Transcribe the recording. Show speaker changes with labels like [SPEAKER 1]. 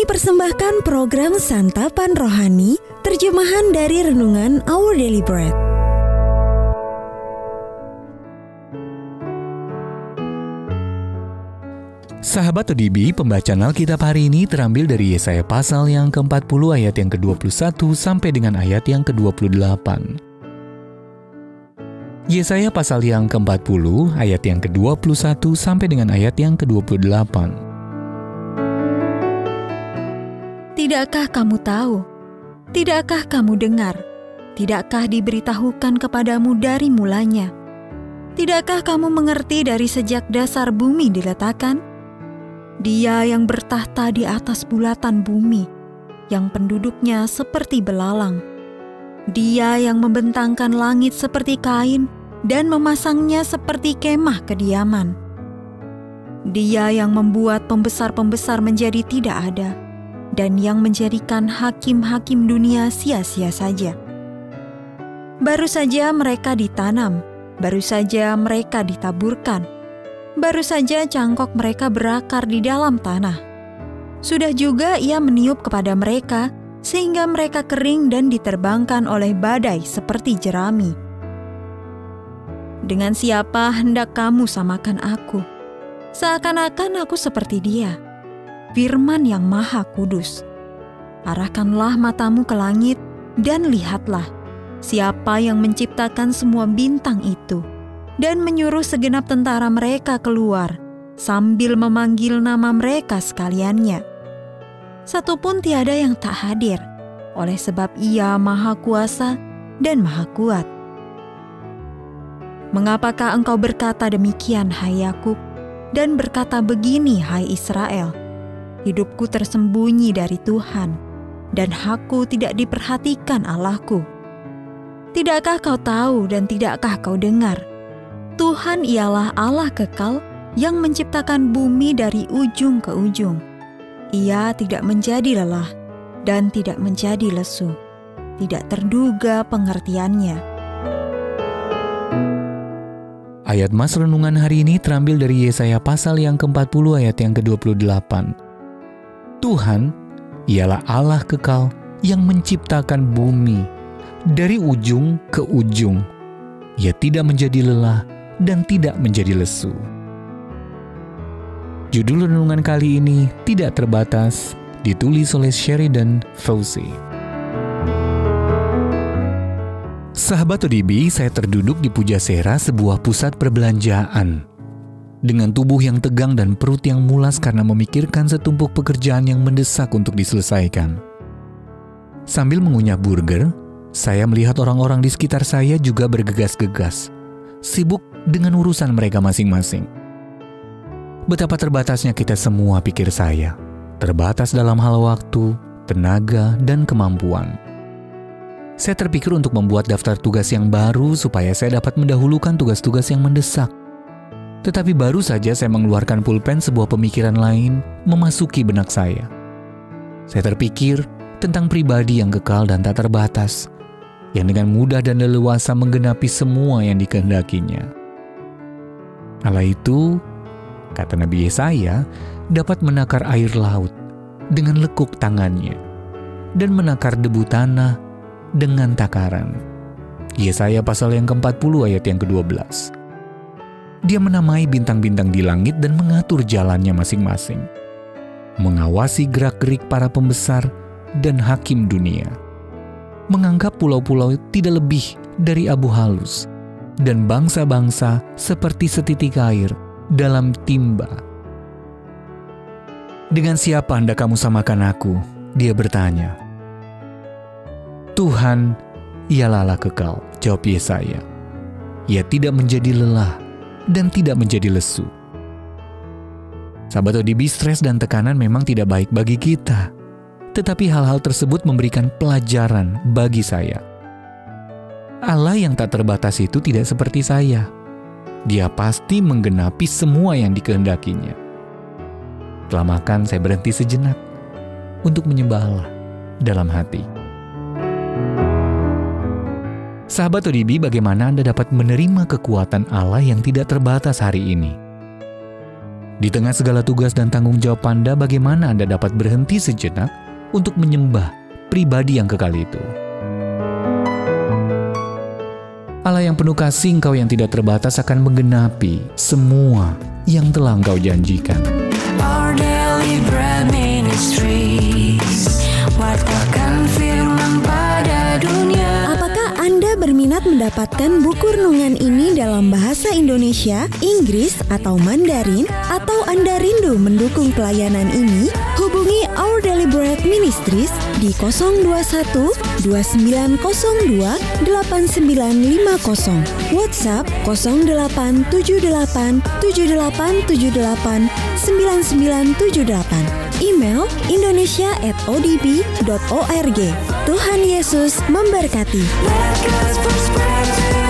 [SPEAKER 1] Kami persembahkan program Santapan Rohani, terjemahan dari Renungan Our Daily Bread.
[SPEAKER 2] Sahabat ODB, pembacaan Alkitab hari ini terambil dari Yesaya pasal yang ke-40 ayat yang ke-21 sampai dengan ayat yang ke-28. Yesaya pasal yang ke-40 ayat yang ke-21 sampai dengan ayat yang ke-28.
[SPEAKER 3] Tidakkah kamu tahu? Tidakkah kamu dengar? Tidakkah diberitahukan kepadamu dari mulanya? Tidakkah kamu mengerti dari sejak dasar bumi diletakkan? Dia yang bertahta di atas bulatan bumi, yang penduduknya seperti belalang. Dia yang membentangkan langit seperti kain dan memasangnya seperti kemah kediaman. Dia yang membuat pembesar-pembesar menjadi tidak ada, dan yang menjadikan hakim-hakim dunia sia-sia saja. Baru saja mereka ditanam, baru saja mereka ditaburkan, baru saja cangkok mereka berakar di dalam tanah. Sudah juga ia meniup kepada mereka, sehingga mereka kering dan diterbangkan oleh badai seperti jerami. Dengan siapa hendak kamu samakan aku? Seakan-akan aku seperti dia, Firman yang Maha Kudus. Arahkanlah matamu ke langit dan lihatlah siapa yang menciptakan semua bintang itu dan menyuruh segenap tentara mereka keluar sambil memanggil nama mereka sekaliannya. Satupun tiada yang tak hadir, oleh sebab Ia Maha Kuasa dan Maha Kuat. Mengapakah engkau berkata demikian, hai Yakub, dan berkata begini, hai Israel? Hidupku tersembunyi dari Tuhan, dan hakku tidak diperhatikan Allahku. Tidakkah kau tahu dan tidakkah kau dengar? Tuhan ialah Allah kekal yang menciptakan bumi dari ujung ke ujung. Ia tidak menjadi lelah dan tidak menjadi lesu. Tidak terduga pengertiannya.
[SPEAKER 2] Ayat Mas Renungan hari ini terambil dari Yesaya pasal yang ke-40 ayat yang ke-28. Tuhan ialah Allah kekal yang menciptakan bumi dari ujung ke ujung. Ia tidak menjadi lelah dan tidak menjadi lesu. Judul renungan kali ini tidak terbatas, ditulis oleh Sheridan Fauzi. Sahabat ODB, saya terduduk di Pujasera, sebuah pusat perbelanjaan. Dengan tubuh yang tegang dan perut yang mulas karena memikirkan setumpuk pekerjaan yang mendesak untuk diselesaikan. Sambil mengunyah burger, saya melihat orang-orang di sekitar saya juga bergegas-gegas, sibuk dengan urusan mereka masing-masing. Betapa terbatasnya kita semua, pikir saya. Terbatas dalam hal waktu, tenaga, dan kemampuan. Saya terpikir untuk membuat daftar tugas yang baru supaya saya dapat mendahulukan tugas-tugas yang mendesak. Tetapi baru saja saya mengeluarkan pulpen, sebuah pemikiran lain memasuki benak saya. Saya terpikir tentang pribadi yang kekal dan tak terbatas, yang dengan mudah dan leluasa menggenapi semua yang dikehendakinya. Allah itu, kata Nabi Yesaya, dapat menakar air laut dengan lekuk tangannya dan menakar debu tanah dengan takaran. Yesaya pasal yang ke-40 ayat yang ke-12. Dia menamai bintang-bintang di langit dan mengatur jalannya masing-masing, mengawasi gerak-gerik para pembesar dan hakim dunia, menganggap pulau-pulau tidak lebih dari abu halus, dan bangsa-bangsa seperti setitik air dalam timba. Dengan siapa hendak kamu samakan aku? Dia bertanya. Tuhan ialah Allah kekal, jawab Yesaya. Ia tidak menjadi lelah dan tidak menjadi lesu. Sahabat ODB, stres dan tekanan memang tidak baik bagi kita. Tetapi hal-hal tersebut memberikan pelajaran bagi saya. Allah yang tak terbatas itu tidak seperti saya. Dia pasti menggenapi semua yang dikehendakinya. Setelah makan, saya berhenti sejenak untuk menyembah Allah dalam hati. Sahabat ODB, bagaimana Anda dapat menerima kekuatan Allah yang tidak terbatas hari ini? Di tengah segala tugas dan tanggung jawab Anda, bagaimana Anda dapat berhenti sejenak untuk menyembah pribadi yang kekal itu? Allah yang penuh kasih, Engkau yang tidak terbatas akan menggenapi semua yang telah Engkau janjikan.
[SPEAKER 4] Our Daily Bread Ministries, wartakan firman pada dunia.
[SPEAKER 1] Apakah Anda berminat mendapatkan buku renungan ini dalam bahasa Indonesia, Inggris, atau Mandarin? Atau Anda rindu mendukung pelayanan ini? Hubungi Our Daily Bread Ministries di 021 2902 8950, WhatsApp 0878 7878 9978, email indonesia@odb.org. Tuhan Yesus memberkati.
[SPEAKER 4] Let God's word spread to